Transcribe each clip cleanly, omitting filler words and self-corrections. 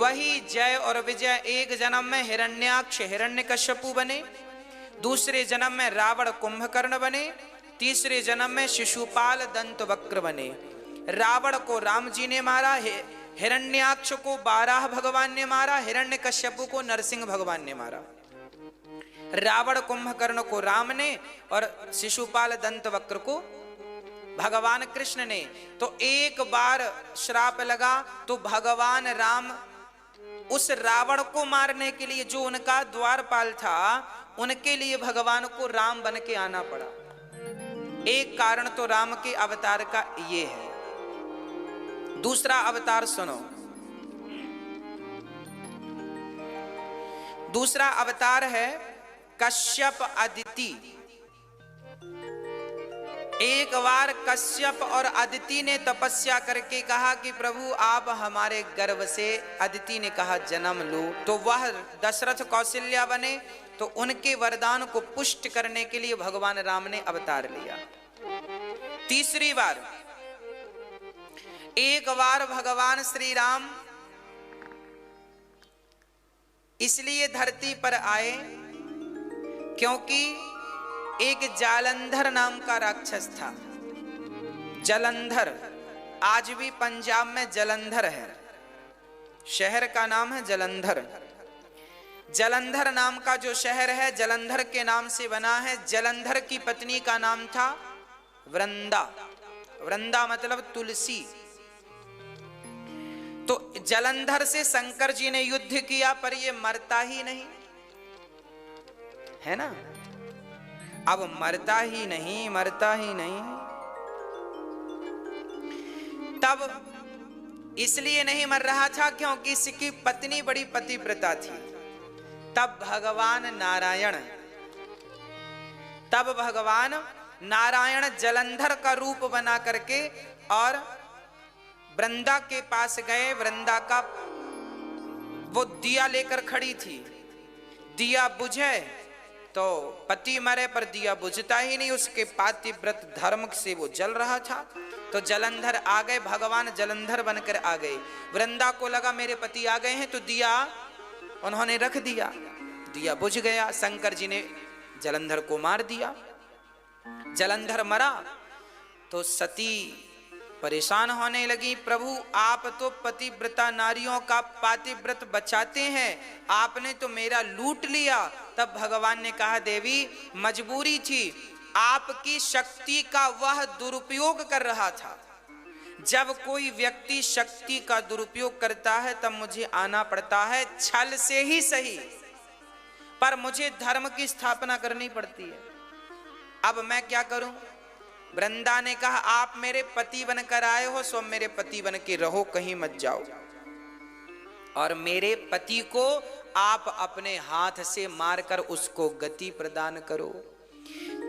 वही जय और विजय एक जन्म में हिरण्याक्ष हिरण्यकश्यपु बने, दूसरे जन्म में रावण कुंभकर्ण बने, तीसरे जन्म में शिशुपाल दंतवक्र बने। रावण को राम जी ने मारा, हिरण्याक्ष को बाराह भगवान ने मारा, हिरण्यकश्यपु को नरसिंह भगवान ने मारा। रावण कुंभकर्ण को राम ने और शिशुपाल दंतवक्र को भगवान कृष्ण ने। तो एक बार श्राप लगा तो भगवान राम उस रावण को मारने के लिए, जो उनका द्वारपाल था, उनके लिए भगवान को राम बन के आना पड़ा। एक कारण तो राम के अवतार का ये है। दूसरा अवतार सुनो, दूसरा अवतार है कश्यप अदिति। एक बार कश्यप और अदिति ने तपस्या करके कहा कि प्रभु आप हमारे गर्भ से, अदिति ने कहा जन्म लो। तो वह दशरथ कौशल्या बने, तो उनके वरदान को पुष्ट करने के लिए भगवान राम ने अवतार लिया। तीसरी बार, एक बार भगवान श्री राम इसलिए धरती पर आए क्योंकि एक जालंधर नाम का राक्षस था। जलंधर, आज भी पंजाब में जलंधर है, शहर का नाम है जलंधर। जलंधर नाम का जो शहर है, जलंधर के नाम से बना है। जलंधर की पत्नी का नाम था वृंदा। वृंदा मतलब तुलसी। तो जलंधर से शंकर जी ने युद्ध किया, पर ये मरता ही नहीं है ना। अब मरता ही नहीं, मरता ही नहीं। तब इसलिए नहीं मर रहा था क्योंकि इसकी पत्नी बड़ी पतिव्रता थी। तब भगवान नारायण जलंधर का रूप बना करके और वृंदा के पास गए। वृंदा का वो दिया लेकर खड़ी थी, दिया बुझे तो पति मरे पर दिया बुझता ही नहीं, उसके पातिव्रत धर्म से वो जल रहा था। तो जलंधर आ गए, भगवान जलंधर बनकर आ गए। वृंदा को लगा मेरे पति आ गए हैं, तो दिया उन्होंने रख दिया, दिया बुझ गया। शंकर जी ने जलंधर को मार दिया। जलंधर मरा तो सती परेशान होने लगी, प्रभु आप तो पतिव्रता नारियों का पातिव्रत बचाते हैं, आपने तो मेरा लूट लिया। तब भगवान ने कहा देवी मजबूरी थी, आपकी शक्ति का वह दुरुपयोग कर रहा था। जब कोई व्यक्ति शक्ति का दुरुपयोग करता है तब मुझे आना पड़ता है, छल से ही सही, पर मुझे धर्म की स्थापना करनी पड़ती है। अब मैं क्या करूं? वृंदा ने कहा आप मेरे पति बनकर आए हो, सो मेरे पति बन के रहो, कहीं मत जाओ, और मेरे पति को आप अपने हाथ से मारकर उसको गति प्रदान करो।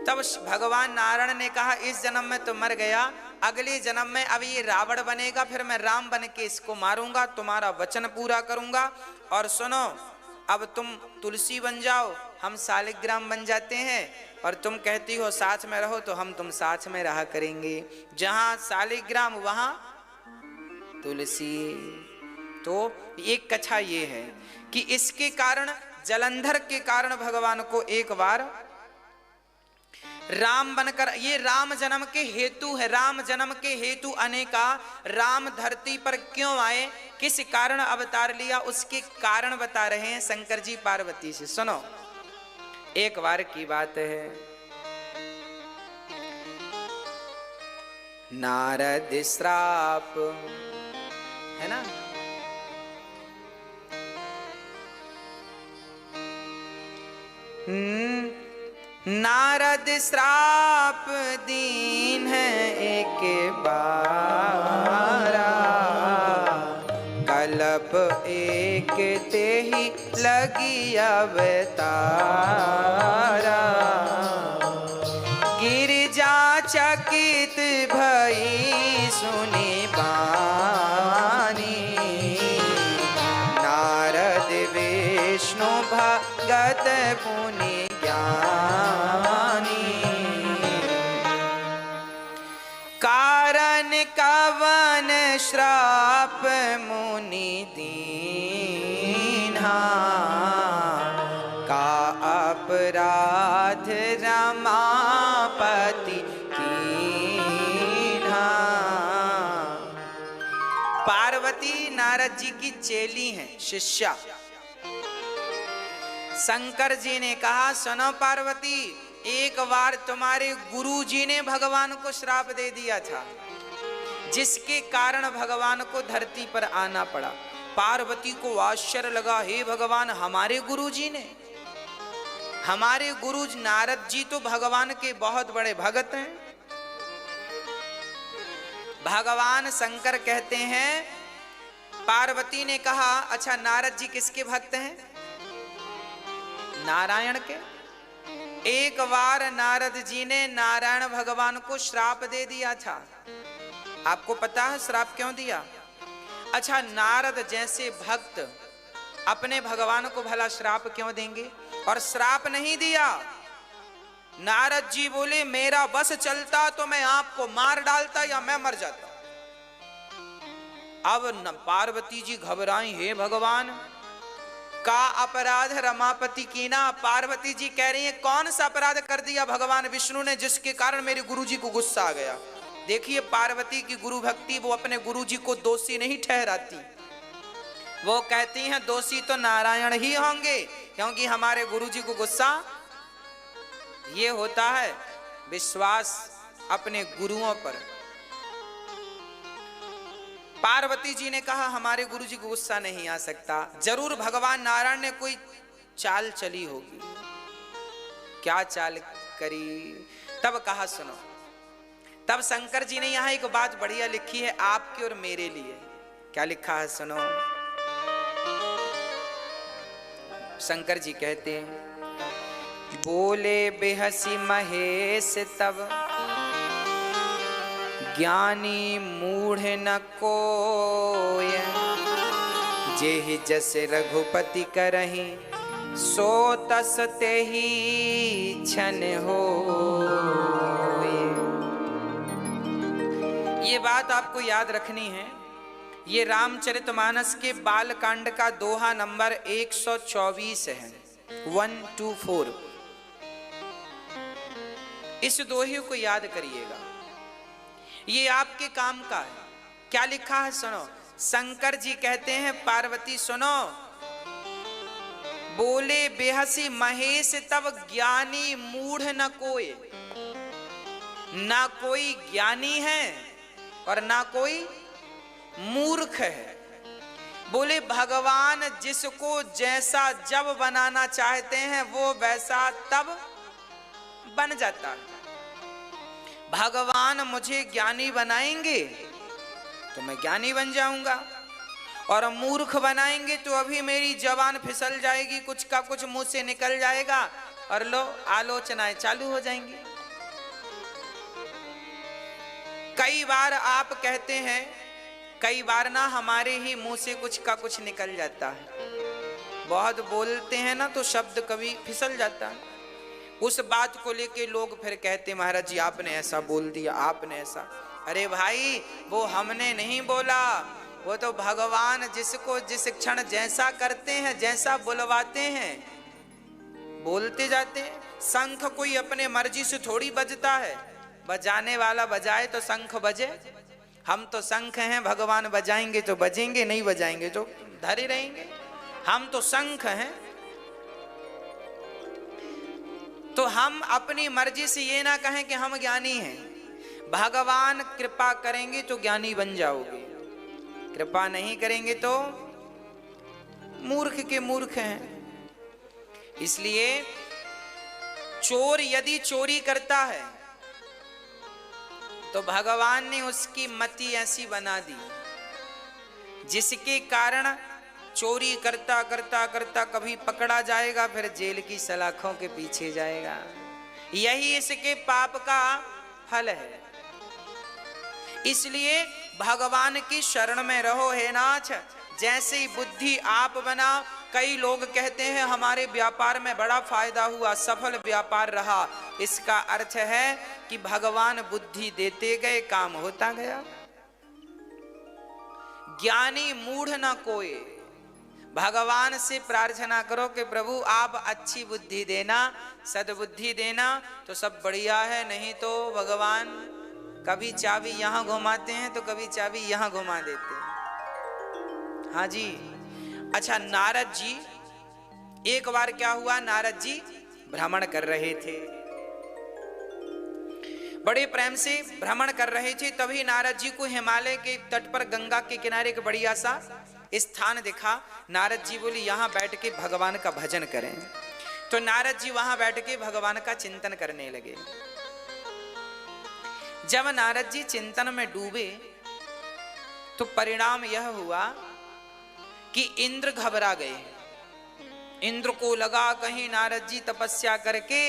तब भगवान नारायण ने कहा इस जन्म में तो मर गया, अगले जन्म में अब ये रावण बनेगा, फिर मैं राम बन के इसको मारूंगा, तुम्हारा वचन पूरा करूंगा। और सुनो, अब तुम तुलसी बन जाओ, हम शालिग्राम बन जाते हैं, और तुम कहती हो साथ में रहो तो हम तुम साथ में रहा करेंगे। जहां शालिग्राम वहां तुलसी। तो एक कथा ये है कि इसके कारण, जलंधर के कारण भगवान को एक बार राम बनकर, ये राम जन्म के हेतु है, राम जन्म के हेतु अनेका। राम धरती पर क्यों आए, किस कारण अवतार लिया, उसके कारण बता रहे हैं शंकर जी पार्वती से। सुनो, एक बार की बात है, नारद श्राप है ना, नारद श्राप दीन है एक बारा, कल्प एक ते ही लगी अवतारा। गिरिजा चकित भई सुनी बानी, नारद विष्णु भगत पुनि ज्ञानी। कारण कवन श्राप मुनि दीन, का अपराध रमापति कीन्हा। पार्वती नारद जी की चेली हैं, शिष्या। शंकर जी ने कहा, सुनो पार्वती, एक बार तुम्हारे गुरु जी ने भगवान को श्राप दे दिया था, जिसके कारण भगवान को धरती पर आना पड़ा। पार्वती को आश्चर्य लगा, हे भगवान, हमारे गुरु जी ने? हमारे गुरु नारद जी तो भगवान के बहुत बड़े भक्त हैं। भगवान शंकर कहते हैं, पार्वती ने कहा, अच्छा नारद जी किसके भक्त हैं? नारायण के। एक बार नारद जी ने नारायण भगवान को श्राप दे दिया था। आपको पता है श्राप क्यों दिया? अच्छा, नारद जैसे भक्त अपने भगवान को भला श्राप क्यों देंगे? और श्राप नहीं दिया। नारद जी बोले, मेरा बस चलता तो मैं आपको मार डालता या मैं मर जाता। अब पार्वती जी घबराई, हे भगवान, का अपराध रमापति कीना। पार्वती जी कह रही हैं, कौन सा अपराध कर दिया भगवान विष्णु ने जिसके कारण मेरे गुरुजी को गुस्सा आ गया? देखिए पार्वती की गुरु भक्ति, वो अपने गुरुजी को दोषी नहीं ठहराती। वो कहती हैं दोषी तो नारायण ही होंगे, क्योंकि हमारे गुरुजी को गुस्सा। ये होता है विश्वास अपने गुरुओं पर। पार्वती जी ने कहा, हमारे गुरुजी को गुस्सा नहीं आ सकता, जरूर भगवान नारायण ने कोई चाल चली होगी। क्या चाल करी? तब कहा, सुनो। तब शंकर जी ने यहां एक बात बढ़िया लिखी है आपके और मेरे लिए। क्या लिखा है? सुनो। शंकर जी कहते हैं, बोले बेहसी महेश तब ज्ञानी मूढ़ न कोय, जेहि जस रघुपति करहि सो तस तेहि छन हो। ये बात आपको याद रखनी है। ये रामचरितमानस के बालकांड का दोहा नंबर 124 है, 124। इस दोहे को याद करिएगा, ये आपके काम का है। क्या लिखा है? सुनो। शंकर जी कहते हैं, पार्वती सुनो। बोले बेहसी महेश तब ज्ञानी मूढ़ न कोई। ना कोई ज्ञानी है और ना कोई मूर्ख है। बोले भगवान जिसको जैसा जब बनाना चाहते हैं वो वैसा तब बन जाता है। भगवान मुझे ज्ञानी बनाएंगे तो मैं ज्ञानी बन जाऊंगा, और मूर्ख बनाएंगे तो अभी मेरी जबान फिसल जाएगी, कुछ का कुछ मुंह से निकल जाएगा और लो आलोचनाएं चालू हो जाएंगी। कई बार आप कहते हैं, कई बार ना हमारे ही मुंह से कुछ का कुछ निकल जाता है। बहुत बोलते हैं ना तो शब्द कभी फिसल जाता है। उस बात को लेके लोग फिर कहते, महाराज जी आपने ऐसा बोल दिया, आपने ऐसा। अरे भाई, वो हमने नहीं बोला, वो तो भगवान जिसको जिस क्षण जैसा करते हैं, जैसा बुलवाते हैं, बोलते जाते हैं। शंख कोई अपने मर्जी से थोड़ी बजता है, बजाने वाला बजाए तो शंख बजे। हम तो शंख हैं, भगवान बजाएंगे तो बजेंगे, नहीं बजाएंगे तो धरे रहेंगे। हम तो शंख हैं। तो हम अपनी मर्जी से ये ना कहें कि हम ज्ञानी हैं। भगवान कृपा करेंगे तो ज्ञानी बन जाओगे, कृपा नहीं करेंगे तो मूर्ख के मूर्ख हैं। इसलिए चोर यदि चोरी करता है तो भगवान ने उसकी मति ऐसी बना दी जिसके कारण चोरी करता करता करता कभी पकड़ा जाएगा, फिर जेल की सलाखों के पीछे जाएगा। यही इसके पाप का फल है। इसलिए भगवान की शरण में रहो हे नाथ। जैसे ही बुद्धि आप बनाओ। कई लोग कहते हैं हमारे व्यापार में बड़ा फायदा हुआ, सफल व्यापार रहा। इसका अर्थ है कि भगवान बुद्धि देते गए, काम होता गया। ज्ञानी मूढ़ ना कोई। भगवान से प्रार्थना करो कि प्रभु आप अच्छी बुद्धि देना, सद्बुद्धि देना तो सब बढ़िया है, नहीं तो भगवान कभी चाबी यहां घुमाते हैं तो कभी चाबी यहां घुमा देते हैं। हाँ जी। अच्छा, नारद जी, एक बार क्या हुआ, नारद जी भ्रमण कर रहे थे, बड़े प्रेम से भ्रमण कर रहे थे, तभी नारद जी को हिमालय के तट पर गंगा के किनारे एक बढ़िया सा स्थान दिखा। नारद जी बोले यहां बैठ के भगवान का भजन करें। तो नारद जी वहां बैठ के भगवान का चिंतन करने लगे। जब नारद जी चिंतन में डूबे तो परिणाम यह हुआ कि इंद्र घबरा गए। इंद्र को लगा कहीं नारद जी तपस्या करके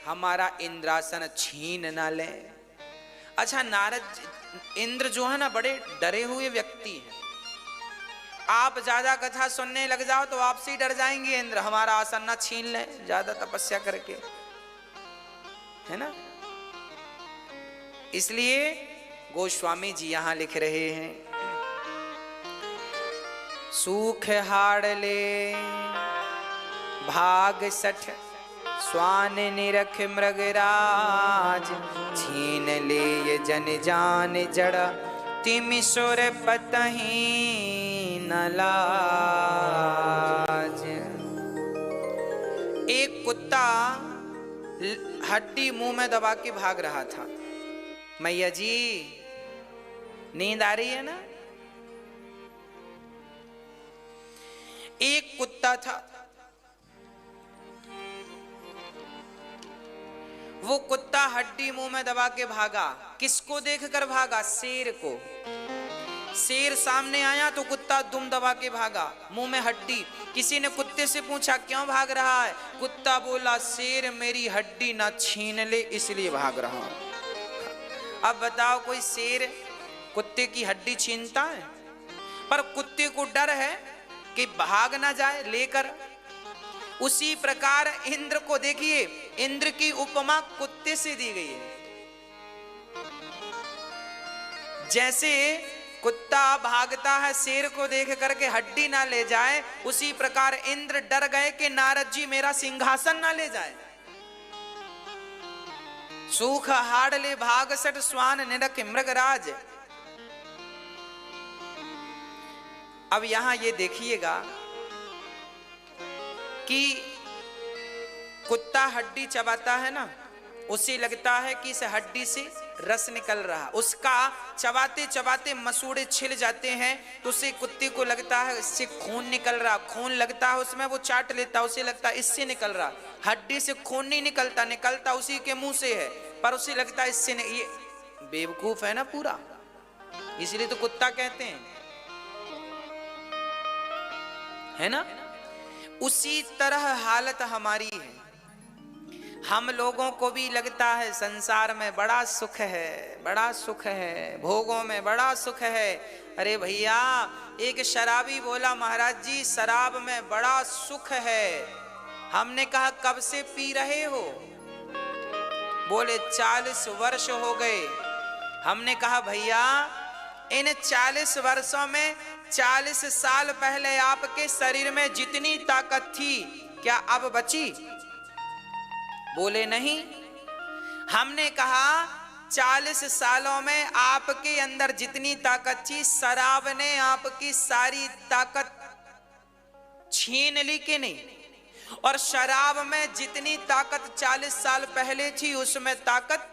हमारा इंद्रासन छीन ना ले। अच्छा, इंद्र जो है ना बड़े डरे हुए व्यक्ति हैं। आप ज्यादा कथा सुनने लग जाओ तो आपसे ही डर जाएंगे इंद्र, हमारा आसन ना छीन ले ज्यादा तपस्या करके, है ना। इसलिए गोस्वामी जी यहां लिख रहे हैं, सूख हाड़ ले भाग सठ स्वान निरख मृगराज, छीन ले ये जन जान जड़ तिमिसुर पतही न लाज। एक कुत्ता हड्डी मुंह में दबा के भाग रहा था। मैया जी नींद आ रही है ना। एक कुत्ता था, वो कुत्ता हड्डी मुंह में दबा के भागा। किसको देखकर भागा? शेर को। शेर सामने आया तो कुत्ता दुम दबा के भागा, मुंह में हड्डी। किसी ने कुत्ते से पूछा क्यों भाग रहा है? कुत्ता बोला शेर मेरी हड्डी ना छीन ले इसलिए भाग रहा हूं। अब बताओ कोई शेर कुत्ते की हड्डी छीनता है? पर कुत्ते को डर है कि भाग ना जाए लेकर। उसी प्रकार इंद्र को देखिए, इंद्र की उपमा कुत्ते से दी गई है। जैसे कुत्ता भागता है शेर को देख करके हड्डी ना ले जाए, उसी प्रकार इंद्र डर गए कि नारद जी मेरा सिंहासन ना ले जाए। सूख हाड़ ले भाग सट स्वान निरख मृगराज। अब यहां ये देखिएगा कि कुत्ता हड्डी चबाता है ना, उसे लगता है कि इस हड्डी से रस निकल रहा, उसका चबाते चबाते मसूड़े छिल जाते हैं तो उसे कुत्ते को लगता है इससे खून निकल रहा। खून लगता है उसमें, वो चाट लेता है, उसे लगता है इससे निकल रहा। हड्डी से खून नहीं निकलता, निकलता उसी के मुंह से है, पर उसे लगता है इससे नहीं। ये बेवकूफ है ना पूरा, इसलिए तो कुत्ता कहते हैं, है ना। उसी तरह हालत हमारी है। हम लोगों को भी लगता है संसार में बड़ा सुख है, बड़ा सुख है, भोगों में बड़ा सुख है। अरे भैया, एक शराबी बोला महाराज जी शराब में बड़ा सुख है। हमने कहा कब से पी रहे हो? बोले 40 वर्ष हो गए। हमने कहा भैया इन 40 वर्षों में 40 साल पहले आपके शरीर में जितनी ताकत थी क्या अब बची? बोले नहीं। हमने कहा 40 सालों में आपके अंदर जितनी ताकत थी शराब ने आपकी सारी ताकत छीन ली कि नहीं? और शराब में जितनी ताकत 40 साल पहले थी उसमें ताकत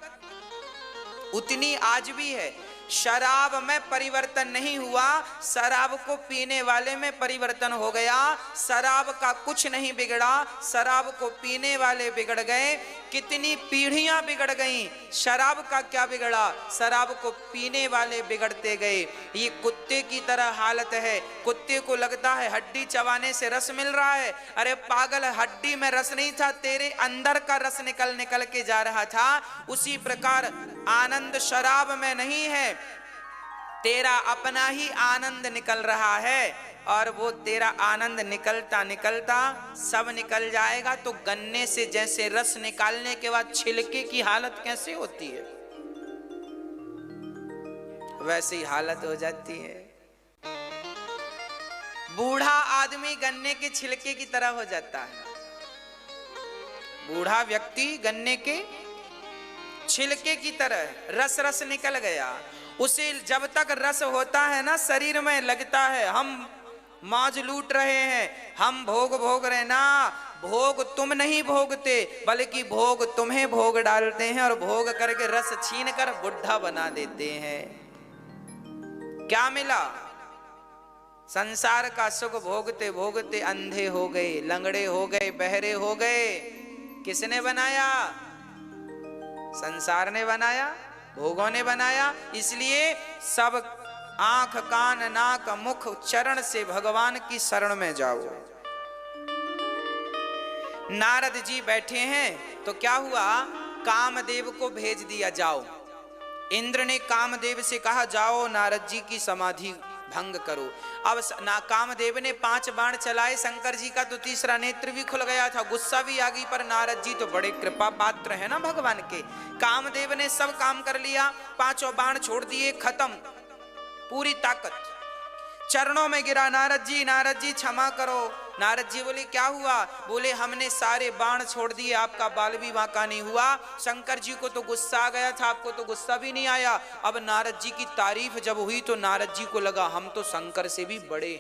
उतनी आज भी है। शराब में परिवर्तन नहीं हुआ, शराब को पीने वाले में परिवर्तन हो गया। शराब का कुछ नहीं बिगड़ा, शराब को पीने वाले बिगड़ गए। कितनी पीढ़ियां बिगड़ गईं, शराब का क्या बिगड़ा? शराब को पीने वाले बिगड़ते गए। ये कुत्ते की तरह हालत है। कुत्ते को लगता है हड्डी चबाने से रस मिल रहा है। अरे पागल, हड्डी में रस नहीं था, तेरे अंदर का रस निकल निकल के जा रहा था। उसी प्रकार आनंद शराब में नहीं है, तेरा अपना ही आनंद निकल रहा है। और वो तेरा आनंद निकलता निकलता सब निकल जाएगा तो गन्ने से जैसे रस निकालने के बाद छिलके की हालत कैसे होती है, वैसी हालत हो जाती है। बूढ़ा आदमी गन्ने के छिलके की तरह हो जाता है। बूढ़ा व्यक्ति गन्ने के छिलके की तरह, रस रस निकल गया। उसे जब तक रस होता है ना शरीर में, लगता है हम मौज लूट रहे हैं, हम भोग भोग रहे ना। भोग तुम नहीं भोगते, बल्कि भोग तुम्हें भोग डालते हैं और भोग करके रस छीन कर बुढ़ा बना देते हैं। क्या मिला? संसार का सुख भोगते भोगते अंधे हो गए, लंगड़े हो गए, बहरे हो गए। किसने बनाया? संसार ने बनाया, भोगों ने बनाया। इसलिए सब आंख कान नाक मुख चरण से भगवान की शरण में जाओ। नारद जी बैठे हैं तो क्या हुआ? कामदेव को भेज दिया, जाओ। इंद्र ने कामदेव से कहा जाओ नारद जी की समाधि भंग करो। अब कामदेव ने 5 बाण चलाए, शंकर जी का तो तीसरा नेत्र भी खुल गया था, गुस्सा भी आ गई। पर नारद जी तो बड़े कृपा पात्र है ना भगवान के। कामदेव ने सब काम कर लिया, 5 बाण छोड़ दिए, खत्म, पूरी ताकत चरणों में गिरा। नारद जी क्षमा करो। नारद जी बोले क्या हुआ? बोले हमने सारे बाण छोड़ दिए, आपका बाल भी बांका नहीं हुआ। शंकर जी को तो गुस्सा आ गया था, आपको तो गुस्सा भी नहीं आया। अब नारद जी की तारीफ जब हुई तो नारद जी को लगा हम तो शंकर से भी बड़े,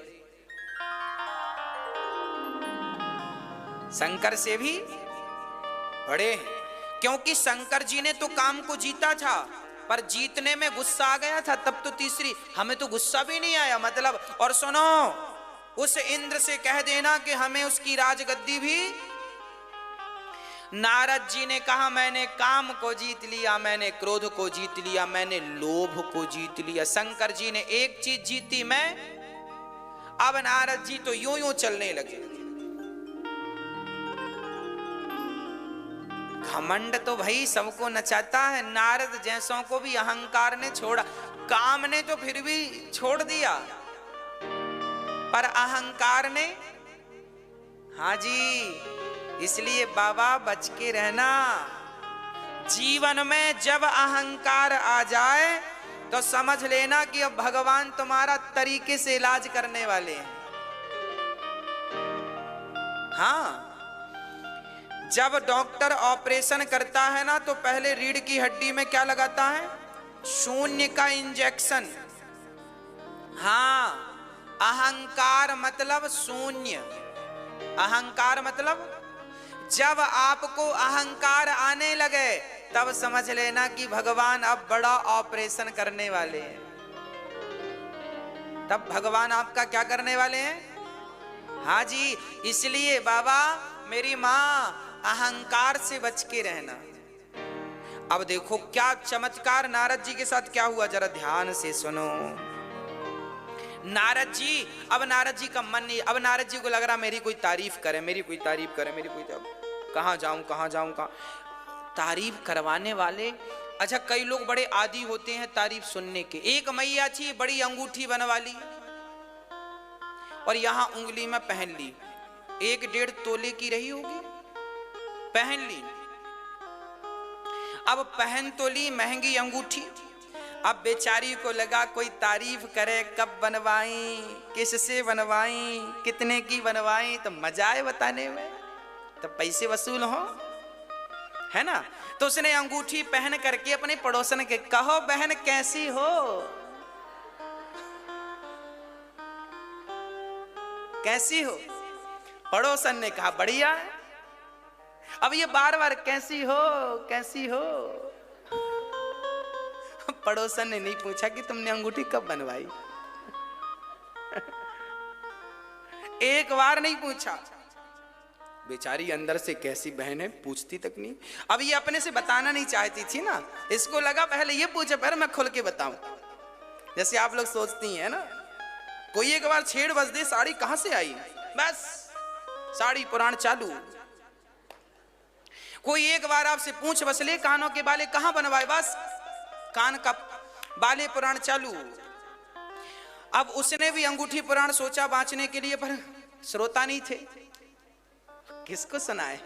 शंकर से भी बड़े, क्योंकि शंकर जी ने तो काम को जीता था, पर जीतने में गुस्सा आ गया था। तब तो तीसरी, हमें तो गुस्सा भी नहीं आया मतलब। और सुनो, उस इंद्र से कह देना कि हमें उसकी राजगद्दी भी। नारद जी ने कहा मैंने काम को जीत लिया, मैंने क्रोध को जीत लिया, मैंने लोभ को जीत लिया। शंकर जी ने एक चीज जीती, मैं। अब नारद जी तो यूं यूं चलने लगे। घमंड तो भाई सबको नचाता है, नारद जैसों को भी अहंकार ने छोड़ा। काम ने तो फिर भी छोड़ दिया, पर अहंकार ने, हाँ जी। इसलिए बाबा बच के रहना। जीवन में जब अहंकार आ जाए तो समझ लेना कि अब भगवान तुम्हारा तरीके से इलाज करने वाले हैं। हाँ, जब डॉक्टर ऑपरेशन करता है ना तो पहले रीढ़ की हड्डी में क्या लगाता है? शून्य का इंजेक्शन। हाँ, अहंकार मतलब शून्य। अहंकार मतलब जब आपको अहंकार आने लगे तब समझ लेना कि भगवान अब बड़ा ऑपरेशन करने वाले हैं। तब भगवान आपका क्या करने वाले हैं? हाँ जी। इसलिए बाबा, मेरी माँ, अहंकार से बच के रहना। अब देखो क्या चमत्कार नारद जी के साथ क्या हुआ, जरा ध्यान से सुनो। नारद जी, अब नारद जी का मन नहीं, अब नारद जी को लग रहा मेरी कोई तारीफ करे, मेरी कोई तारीफ करे, मेरी कोई कहाँ जाऊं कहाँ जाऊं कहाँ तारीफ करवाने वाले। अच्छा, कई लोग बड़े आदी होते हैं तारीफ सुनने के। एक मैया थी, बड़ी अंगूठी बनवा ली और यहां उंगली में पहन ली, 1-1.5 तोले की रही होगी, पहन ली। अब पहन तो ली महंगी अंगूठी, अब बेचारी को लगा कोई तारीफ करे, कब बनवाई, किससे बनवाई, कितने की बनवाई, तो मजा आए बताने में, तो पैसे वसूल हो, है ना। तो उसने अंगूठी पहन करके अपने पड़ोसन के, कहो बहन कैसी हो, कैसी हो। पड़ोसन ने कहा बढ़िया है। अब ये बार बार कैसी हो कैसी हो। पड़ोसन ने नहीं पूछा कि तुमने अंगूठी कब बनवाई, एक बार नहीं पूछा। बेचारी अंदर से कैसी बहन है पूछती तक नहीं। अब ये अपने से बताना नहीं चाहती थी ना, इसको लगा पहले ये पूछे फिर मैं खुल के बताऊं। जैसे आप लोग सोचती हैं ना, कोई एक बार छेड़ बज दे, साड़ी कहां से आई, बस साड़ी पुराण चालू। कोई एक बार आपसे पूछ बस ले, कानों के बाले कहां बनवाए, बस कान का बाले पुराण चालू। अब उसने भी अंगूठी पुराण सोचा बांचने के लिए, पर श्रोता नहीं थे, किसको सुनाए।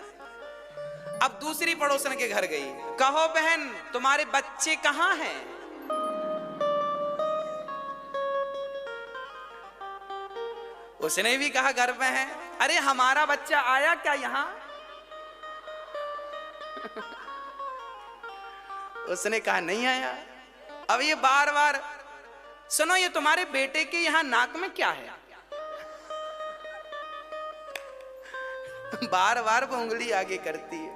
अब दूसरी पड़ोसन के घर गई, कहो बहन तुम्हारे बच्चे कहां हैं। उसने भी कहा घर में है। अरे हमारा बच्चा आया क्या यहां? उसने कहा नहीं आया। अब ये बार बार, सुनो ये तुम्हारे बेटे के यहां नाक में क्या है? बार बार वो उंगली आगे करती है,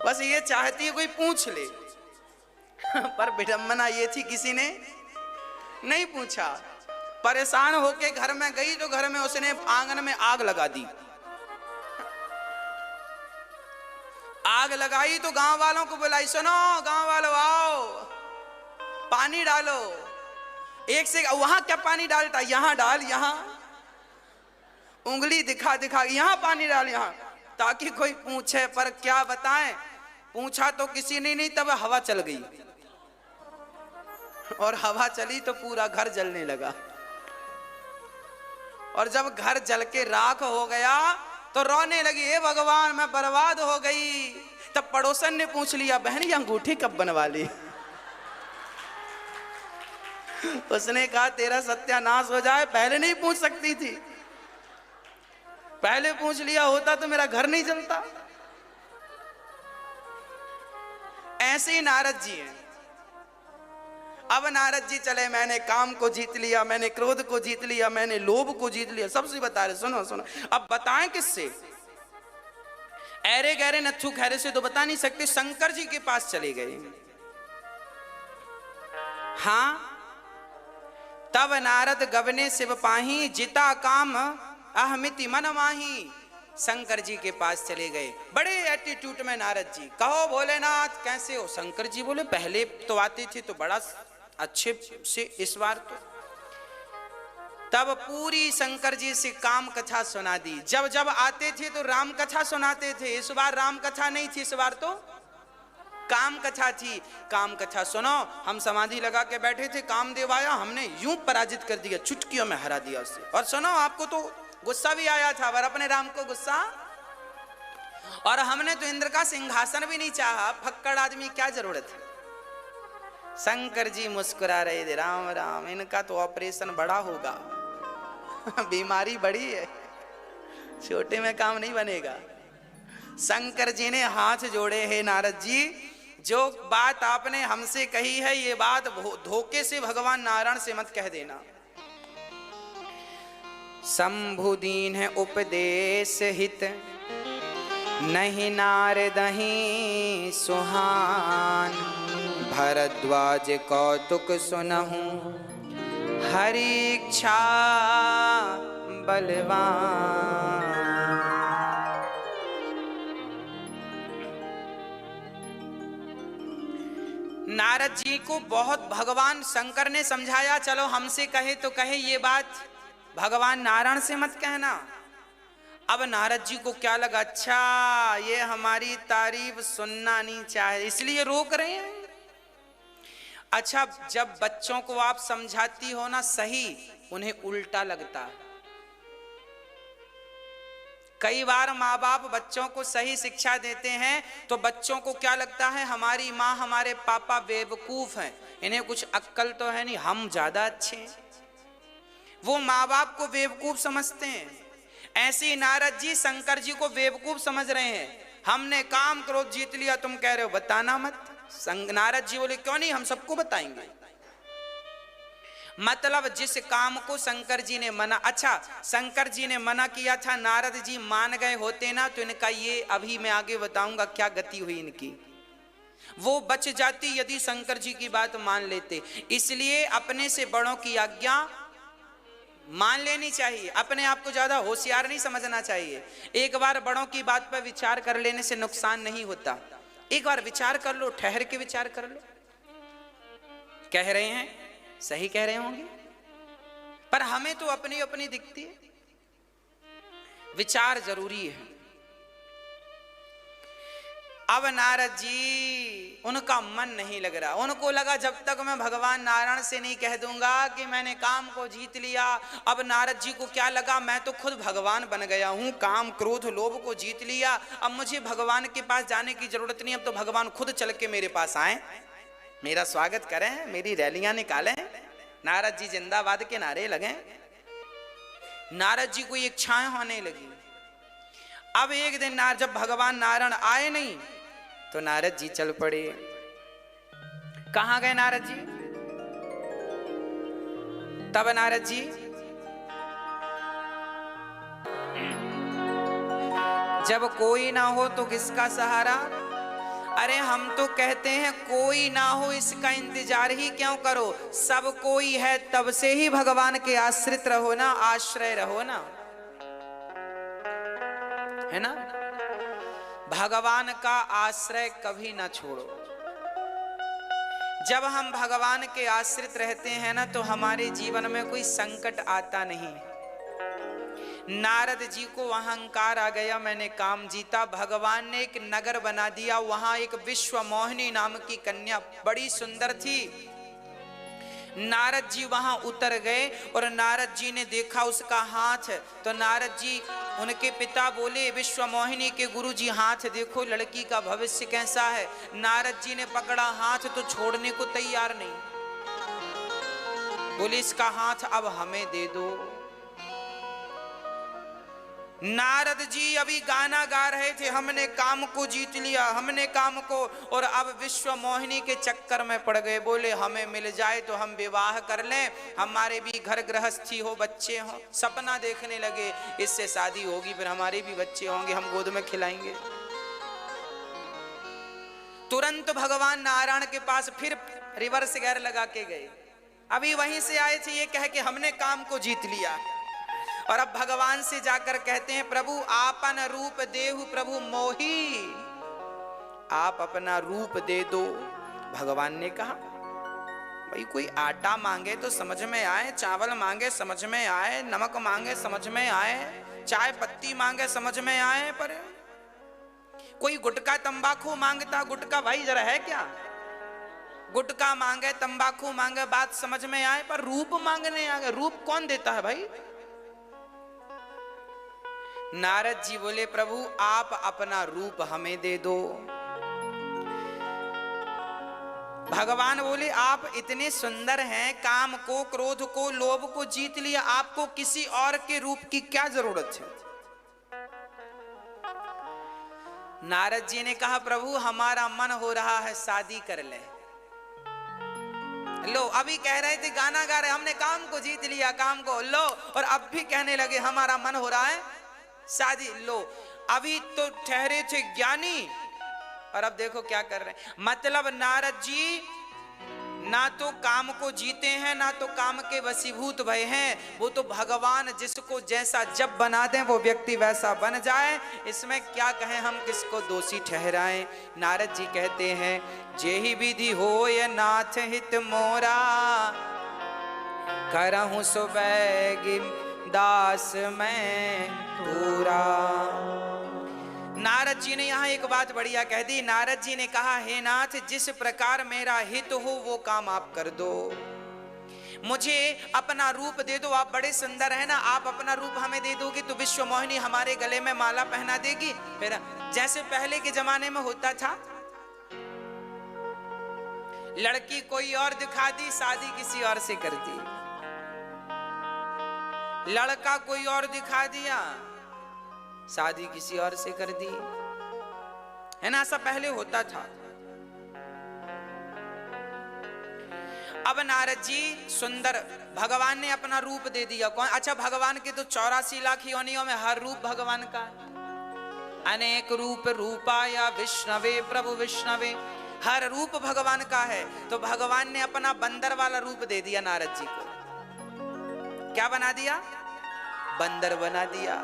बस ये चाहती है कोई पूछ ले। पर विडंबना ये थी किसी ने नहीं पूछा। परेशान होके घर में गई तो घर में उसने आंगन में आग लगा दी। आग लगाई तो गांव वालों को बुलाई, सुनो गांव वालों आओ पानी डालो। एक से वहां क्या पानी डालता, यहां डाल, यहां उंगली दिखा दिखा, यहां पानी डाल यहां, ताकि कोई पूछे। पर क्या बताएं, पूछा तो किसी ने नहीं। तब हवा चल गई और हवा चली तो पूरा घर जलने लगा। और जब घर जल के राख हो गया तो रोने लगी, हे भगवान मैं बर्बाद हो गई। तब पड़ोसन ने पूछ लिया, बहन ये अंगूठी कब बनवा ली? उसने कहा तेरा सत्यानाश हो जाए, पहले नहीं पूछ सकती थी, पहले पूछ लिया होता तो मेरा घर नहीं जलता। ऐसे ही नारद जी हैं। अब नारद जी चले, मैंने काम को जीत लिया, मैंने क्रोध को जीत लिया, मैंने लोभ को जीत लिया, सबसे बता रहे। सुनो सुनो, अब बताएं किससे? ऐरे गहरे नथु खैरे से तो बता नहीं सकते। शंकर जी के पास चले गए। हां, तब नारद गबने शिव पाही, जिता काम अहमिति मन माही। शंकर जी के पास चले गए, बड़े एटीट्यूड में नारद जी। कहो भोलेनाथ कैसे हो? शंकर जी बोले पहले तो आते थे तो बड़ा अच्छे से, इस बार तो। तब पूरी शंकर जी से काम कथा सुना दी। जब जब आते थे तो राम कथा सुनाते थे, इस बार राम कथा नहीं थी, इस बार तो काम कथा थी। काम कथा सुनो, हम समाधि लगा के बैठे थे, कामदेव आया, हमने यूं पराजित कर दिया, चुटकियों में हरा दिया उससे। और सुनो आपको तो गुस्सा भी आया था, पर अपने राम को गुस्सा, और हमने तो इंद्र का सिंहासन भी नहीं चाहा, फक्कड़ आदमी क्या जरूरत है। शंकर जी मुस्कुरा रहे थे, राम राम इनका तो ऑपरेशन बड़ा होगा, बीमारी बड़ी है, छोटे में काम नहीं बनेगा। शंकर जी ने हाथ जोड़े, हे नारद जी जो बात आपने हमसे कही है ये बात धोखे से भगवान नारायण से मत कह देना। शंभु दीन है उपदेश हित, नहीं नारदहि सुहान। भरद्वाज कौतुक सुनहु, हरि इच्छा बलवान। नारद जी को बहुत भगवान शंकर ने समझाया, चलो हमसे कहे तो कहे, ये बात भगवान नारायण से मत कहना। अब नारद जी को क्या लगा, अच्छा ये हमारी तारीफ सुनना नहीं चाहे इसलिए रोक रहे हैं। अच्छा, जब बच्चों को आप समझाती हो ना सही, उन्हें उल्टा लगता है। कई बार माँ बाप बच्चों को सही शिक्षा देते हैं तो बच्चों को क्या लगता है, हमारी माँ हमारे पापा बेवकूफ हैं, इन्हें कुछ अक्ल तो है नहीं, हम ज्यादा अच्छे हैं। वो माँ बाप को बेवकूफ समझते हैं। ऐसे ही नारद जी शंकर जी को बेवकूफ समझ रहे हैं। हमने काम क्रोध जीत लिया, तुम कह रहे हो बताना मत। नारद जी बोले क्यों नहीं, हम सबको बताएंगे। मतलब जिस काम को शंकर जी ने मना, अच्छा शंकर जी ने मना किया था, नारद जी मान गए होते ना तो इनका ये अभी मैं आगे बताऊंगा क्या गति हुई इनकी, वो बच जाती यदि शंकर जी की बात मान लेते। इसलिए अपने से बड़ों की आज्ञा मान लेनी चाहिए, अपने आप को ज्यादा होशियार नहीं समझना चाहिए। एक बार बड़ों की बात पर विचार कर लेने से नुकसान नहीं होता। एक बार विचार कर लो, ठहर के विचार कर लो। कह रहे हैं सही कह रहे होंगे, पर हमें तो अपनी अपनी दिखती है। विचार जरूरी है। अब नारद जी उनका मन नहीं लग रहा, उनको लगा जब तक मैं भगवान नारायण से नहीं कह दूंगा कि मैंने काम को जीत लिया। अब नारद जी को क्या लगा, मैं तो खुद भगवान बन गया हूं, काम क्रोध लोभ को जीत लिया, अब मुझे भगवान के पास जाने की जरूरत नहीं, अब तो भगवान खुद चल के मेरे पास आए, मेरा स्वागत करें, मेरी रैलियां निकालें, नारद जी जिंदाबाद के नारे लगें। नारद जी को ये इच्छाएं होने लगी। अब एक दिन जब भगवान नारायण आए नहीं तो नारद जी चल पड़े। कहां गए नारद जी? तब नारद जी जब कोई ना हो तो किसका सहारा? अरे हम तो कहते हैं कोई ना हो इसका इंतजार ही क्यों करो, सब कोई है तब से ही भगवान के आश्रित रहो ना, आश्रय रहो ना, है ना। भगवान का आश्रय कभी ना छोड़ो। जब हम भगवान के आश्रित रहते हैं ना तो हमारे जीवन में कोई संकट आता नहीं। नारद जी को अहंकार आ गया, मैंने काम जीता। भगवान ने एक नगर बना दिया, वहां एक विश्व मोहिनी नाम की कन्या बड़ी सुंदर थी। नारद जी वहां उतर गए और नारद जी ने देखा उसका हाथ, तो नारद जी उनके पिता बोले विश्व मोहिनी के गुरु जी हाथ देखो लड़की का भविष्य कैसा है। नारद जी ने पकड़ा हाथ तो छोड़ने को तैयार नहीं, बोले इसका हाथ अब हमें दे दो। नारद जी अभी गाना गा रहे थे, हमने काम को जीत लिया, हमने काम को, और अब विश्व मोहिनी के चक्कर में पड़ गए। बोले हमें मिल जाए तो हम विवाह कर लें, हमारे भी घर गृहस्थी हो, बच्चे हों। सपना देखने लगे इससे शादी होगी, फिर हमारे भी बच्चे होंगे, हम गोद में खिलाएंगे। तुरंत भगवान नारायण के पास फिर रिवर्स गियर लगा के गए। अभी वहीं से आए थे ये कह के हमने काम को जीत लिया, और अब भगवान से जाकर कहते हैं प्रभु आपन रूप देहु प्रभु मोही, आप अपना रूप दे दो। भगवान ने कहा भाई कोई आटा मांगे तो समझ में आए, चावल मांगे समझ में आए, नमक मांगे समझ में आए, चाय पत्ती मांगे समझ में आए, पर कोई गुटखा तंबाकू मांगता, गुटखा भाई जरा है क्या? गुटखा मांगे तंबाकू मांगे बात समझ में आए, पर रूप मांगने आ गए। रूप कौन देता है भाई? नारद जी बोले प्रभु आप अपना रूप हमें दे दो। भगवान बोले आप इतने सुंदर हैं, काम को, क्रोध को, लोभ को जीत लिया, आपको किसी और के रूप की क्या जरूरत है? नारद जी ने कहा प्रभु हमारा मन हो रहा है शादी कर ले। लो अभी कह रहे थे गाना गा रहे हमने काम को जीत लिया, काम को, लो और अब भी कहने लगे हमारा मन हो रहा है शादी। लो अभी तो ठहरे थे ज्ञानी और अब देखो क्या कर रहे हैं। मतलब नारद जी ना तो काम को जीते हैं ना तो काम के वशीभूत भय हैं। वो तो भगवान जिसको जैसा जब बना दें वो व्यक्ति वैसा बन जाए, इसमें क्या कहें, हम किसको दोषी ठहराएं। नारद जी कहते हैं जेहि विधि होय नाथ हित मोरा, करहूं सुबैगि दास मैं पूरा। नारद जी ने यहाँ एक बात बढ़िया कह दी। नारद जी ने कहा हे नाथ जिस प्रकार मेरा हित हो वो काम आप कर दो, मुझे अपना रूप दे दो। आप बड़े सुंदर है ना, आप अपना रूप हमें दे दोगे तो विश्व मोहिनी हमारे गले में माला पहना देगी। फिर जैसे पहले के जमाने में होता था, लड़की कोई और दिखा दी शादी किसी और से कर दी, लड़का कोई और दिखा दिया शादी किसी और से कर दी, है ना, ऐसा पहले होता था। अब नारद जी सुंदर, भगवान ने अपना रूप दे दिया। कौन? अच्छा भगवान के तो 84 लाख योनियों में हर रूप भगवान का, अनेक रूप रूपाया विष्णवे प्रभु विष्णवे, हर रूप भगवान का है। तो भगवान ने अपना बंदर वाला रूप दे दिया नारद जी को। क्या बना दिया? बंदर बना दिया।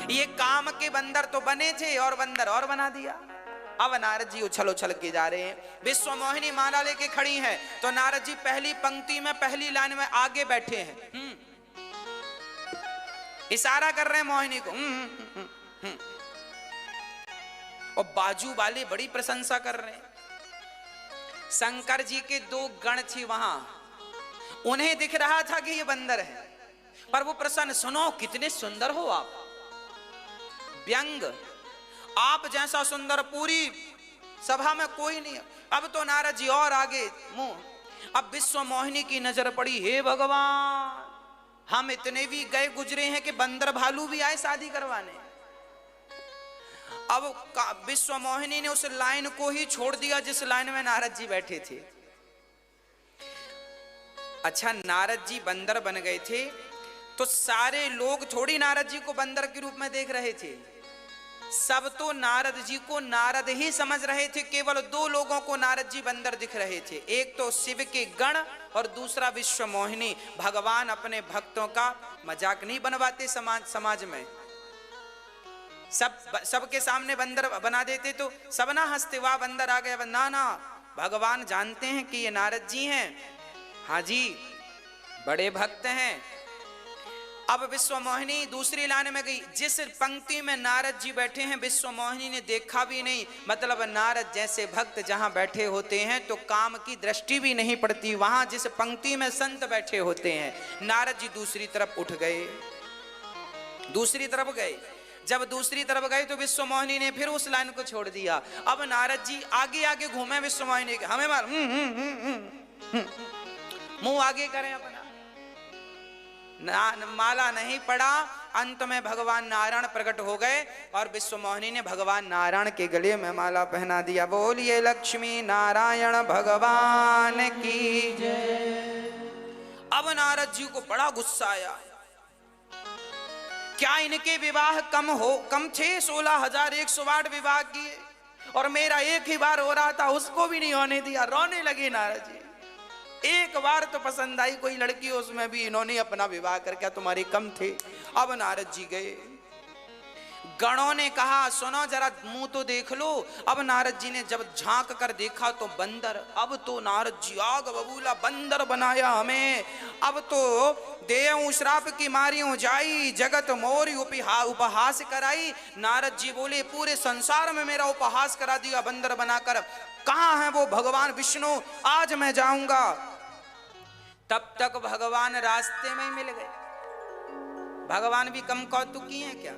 ये काम के बंदर तो बने थे और बंदर और बना दिया। अब नारद जी उछल उछल के जा रहे हैं। विश्व मोहिनी माला लेके खड़ी है तो नारद जी पहली पंक्ति में पहली लाइन में आगे बैठे हैं, इशारा कर रहे हैं मोहिनी को, और बाजू वाले बड़ी प्रशंसा कर रहे हैं। शंकर जी के 2 गण थे वहां, उन्हें दिख रहा था कि ये बंदर है पर वो प्रसन्न, सुनो कितने सुंदर हो आप, व्यंग आप जैसा सुंदर पूरी सभा में कोई नहीं। अब तो नारद जी और आगे मुंह, अब विश्व मोहिनी की नजर पड़ी, हे भगवान हम इतने भी गए गुजरे हैं कि बंदर भालू भी आए शादी करवाने। अब विश्व मोहिनी ने उस लाइन को ही छोड़ दिया जिस लाइन में नारद जी बैठे थे। अच्छा, नारद जी बंदर बन गए थे तो सारे लोग थोड़ी नारद जी को बंदर के रूप में देख रहे थे, सब तो नारद जी को नारद ही समझ रहे थे। केवल दो लोगों को नारद जी बंदर दिख रहे थे, एक तो शिव के गण और दूसरा विश्व मोहिनी। भगवान अपने भक्तों का मजाक नहीं बनवाते समाज में। सबके सामने बंदर बना देते तो सब ना हंसते, वाह बंदर आ गया। ना, भगवान जानते हैं कि ये नारद जी हैं, हाँ जी बड़े भक्त हैं। अब विश्व मोहिनी दूसरी लाइन में गई। जिस पंक्ति में नारद जी बैठे हैं विश्व मोहिनी ने देखा भी नहीं। मतलब नारद जैसे भक्त जहां बैठे होते हैं तो काम की दृष्टि भी नहीं पड़ती। वहां जिस पंक्ति में संत बैठे होते हैं, नारद जी दूसरी तरफ उठ गए, दूसरी तरफ गए। जब दूसरी तरफ गए तो विश्व मोहिनी ने फिर उस लाइन को छोड़ दिया। अब नारद जी आगे आगे घूमे, विश्व मोहिनी के हमें मार मुंह आगे करें अपना, माला नहीं पड़ा। अंत में भगवान नारायण प्रकट हो गए और विश्व मोहिनी ने भगवान नारायण के गले में माला पहना दिया। बोलिए लक्ष्मी नारायण भगवान की जय। अब नारद जी को बड़ा गुस्सा आया, क्या इनके विवाह कम थे? 16,108 विवाह किए और मेरा एक ही बार हो रहा था, उसको भी नहीं होने दिया। रोने लगे नारद जी। एक बार तो पसंद आई कोई लड़की, उसमें भी इन्होंने अपना विवाह कर, क्या तुम्हारे कम थे? अब नारद जी गए, गणों ने कहा सुनो जरा मुंह तो देख लो। अब नारद जी ने जब झांक कर देखा तो बंदर। अब तो नारद जी आग बबूला, बंदर बनाया हमें, अब तो देव श्राप की मारियों जाई, जगत मोरी उपहास कराई। नारद जी बोले पूरे संसार में मेरा उपहास करा दिया बंदर बनाकर, कहाँ है वो भगवान विष्णु? आज मैं जाऊंगा। तब तक भगवान रास्ते में ही मिल गए। भगवान भी कम कौतुकी हैं क्या?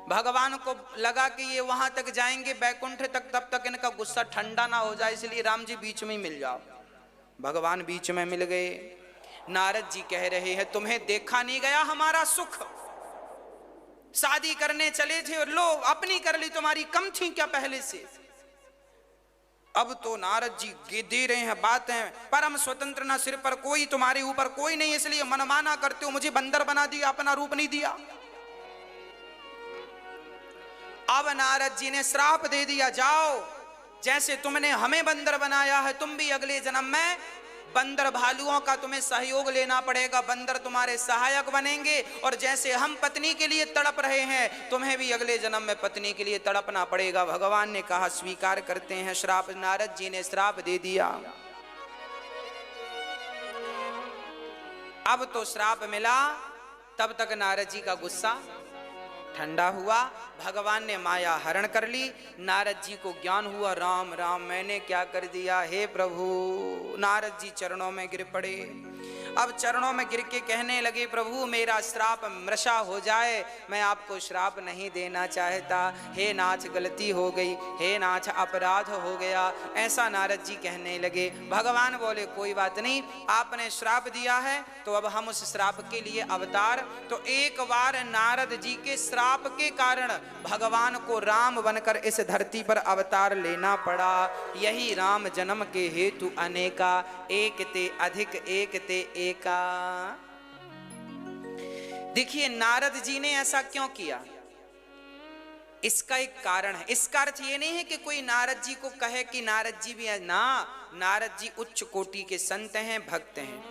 भगवान को लगा कि ये वहां तक जाएंगे बैकुंठ तक, तब तक इनका गुस्सा ठंडा ना हो जाए, इसलिए राम जी बीच में ही मिल जाओ। भगवान बीच में मिल गए। नारद जी कह रहे हैं तुम्हें देखा नहीं गया हमारा सुख? शादी करने चले थे और लो अपनी कर ली, तुम्हारी कम थी क्या पहले से? अब तो नारद जी दे रहे हैं बातें, परम स्वतंत्र ना सिर पर कोई, तुम्हारे ऊपर कोई नहीं, इसलिए मनमाना करते हो, मुझे बंदर बना दिया, अपना रूप नहीं दिया। अब नारद जी ने श्राप दे दिया, जाओ जैसे तुमने हमें बंदर बनाया है, तुम भी अगले जन्म में बंदर भालुओं का तुम्हें सहयोग लेना पड़ेगा, बंदर तुम्हारे सहायक बनेंगे। और जैसे हम पत्नी के लिए तड़प रहे हैं, तुम्हें भी अगले जन्म में पत्नी के लिए तड़पना पड़ेगा। भगवान ने कहा स्वीकार करते हैं श्राप। नारद जी ने श्राप दे दिया। अब तो श्राप मिला, तब तक नारद जी का गुस्सा ठंडा हुआ। भगवान ने माया हरण कर ली। नारद जी को ज्ञान हुआ, राम राम मैंने क्या कर दिया, हे प्रभु। नारद जी चरणों में गिर पड़े। अब चरणों में गिर के कहने लगे प्रभु मेरा श्राप मृषा हो जाए, मैं आपको श्राप नहीं देना चाहता, हे नाथ गलती हो गई, हे नाथ अपराध हो गया, ऐसा नारद जी कहने लगे। भगवान बोले कोई बात नहीं, आपने श्राप दिया है तो अब हम उस श्राप के लिए अवतार। तो एक बार नारद जी के श्राप के कारण भगवान को राम बनकर इस धरती पर अवतार लेना पड़ा। यही राम जन्म के हेतु अनेका, एक ते अधिक एक ते एका। देखिए नारद जी ने ऐसा क्यों किया, इसका एक कारण है। इसका अर्थ ये नहीं है कि कोई नारद जी को कहे कि नारद जी भी है ना, नारद जी उच्च कोटि के संत हैं, भक्त हैं।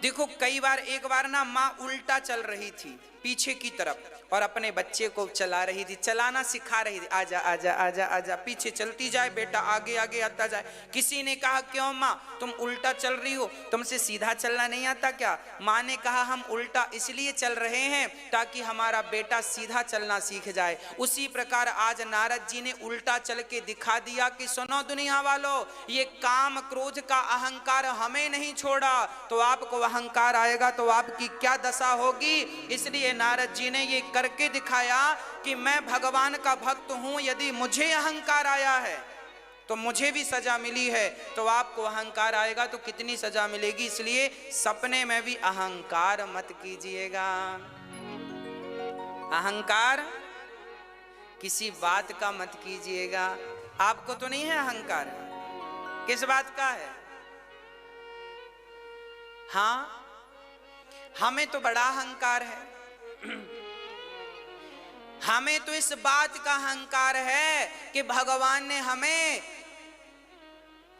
देखो कई बार, एक बार ना माँ उल्टा चल रही थी पीछे की तरफ और अपने बच्चे को चला रही थी, चलाना सिखा रही थी, आजा आजा आजा आजा, पीछे चलती जाए बेटा, आगे आगे आता जाए। किसी ने कहा क्यों माँ तुम उल्टा चल रही हो, तुमसे सीधा चलना नहीं आता क्या? माँ ने कहा हम उल्टा इसलिए चल रहे हैं ताकि हमारा बेटा सीधा चलना सीख जाए। उसी प्रकार आज नारद जी ने उल्टा चल के दिखा दिया कि सुनो दुनिया वालों, ये काम क्रोध का अहंकार हमें नहीं छोड़ा तो आपको अहंकार आएगा तो आपकी क्या दशा होगी। इसलिए नारद जी ने ये करके दिखाया कि मैं भगवान का भक्त हूं, यदि मुझे अहंकार आया है तो मुझे भी सजा मिली है, तो आपको अहंकार आएगा तो कितनी सजा मिलेगी। इसलिए सपने में भी अहंकार मत कीजिएगा। अहंकार किसी बात का मत कीजिएगा। आपको तो नहीं है अहंकार, किस बात का है? हाँ, हमें तो बड़ा अहंकार है। हमें तो इस बात का अहंकार है कि भगवान ने हमें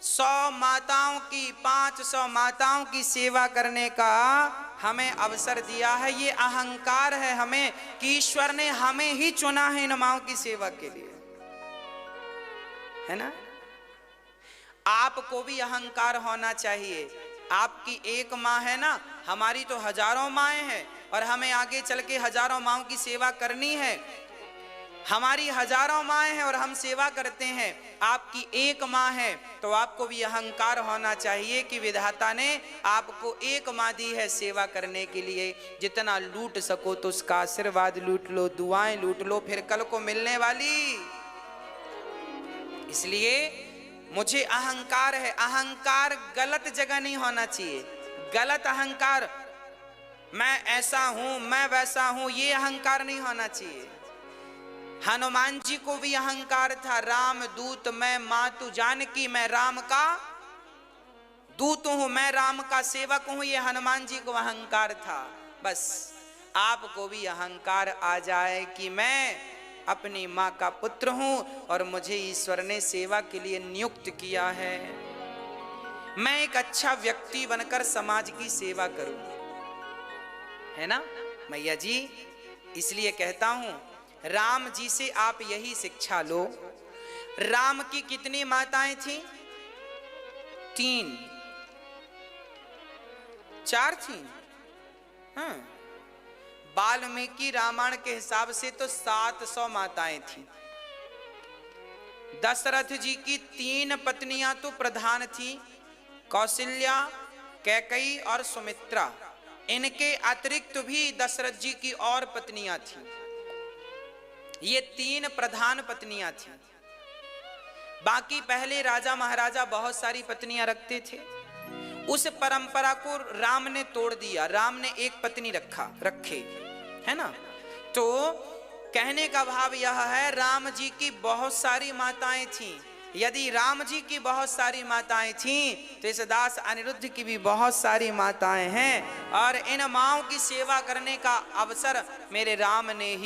100 माताओं की 500 माताओं की सेवा करने का हमें अवसर दिया है। ये अहंकार है हमें कि ईश्वर ने हमें ही चुना है इन माओं की सेवा के लिए, है ना। आपको भी अहंकार होना चाहिए। आपकी एक माँ है ना, हमारी तो हजारों माएँ हैं और हमें आगे चल के हजारों माँओं की सेवा करनी है। हमारी हजारों माएँ हैं और हम सेवा करते हैं। आपकी एक माँ है तो आपको भी अहंकार होना चाहिए कि विधाता ने आपको एक माँ दी है सेवा करने के लिए। जितना लूट सको तो उसका आशीर्वाद लूट लो, दुआएं लूट लो, फिर कल को मिलने वाली। इसलिए मुझे अहंकार है। अहंकार गलत जगह नहीं होना चाहिए। गलत अहंकार, मैं ऐसा हूं, मैं वैसा हूं, ये अहंकार नहीं होना चाहिए। हनुमान जी को भी अहंकार था, राम दूत मैं मातु जानकी, मैं राम का दूत हूं, मैं राम का सेवक हूं, ये हनुमान जी को अहंकार था। बस आपको भी अहंकार आ जाए कि मैं अपनी माँ का पुत्र हूं और मुझे ईश्वर ने सेवा के लिए नियुक्त किया है। मैं एक अच्छा व्यक्ति बनकर समाज की सेवा करूं, है ना मैया जी। इसलिए कहता हूं, राम जी से आप यही शिक्षा लो। राम की कितनी माताएं थी? 3 4 थी। हाँ, वाल्मीकि रामायण के हिसाब से तो 700 माताएं थी। दशरथ जी की 3 पत्नियां तो प्रधान थी, कौशल्या, कैकेयी और सुमित्रा। इनके अतिरिक्त भी दशरथ जी की और पत्नियां थी। ये 3 प्रधान पत्नियां थी। बाकी पहले राजा महाराजा बहुत सारी पत्नियां रखते थे। उस परंपरा को राम ने तोड़ दिया। राम ने एक पत्नी रखे, है ना। तो कहने का भाव यह है, राम जी की बहुत सारी माताएं थीं। यदि राम जी की बहुत सारी माताएं थीं तो इस दास अनिरुद्ध की भी बहुत सारी माताएं हैं और इन माँओं की सेवा करने का अवसर मेरे राम ने ही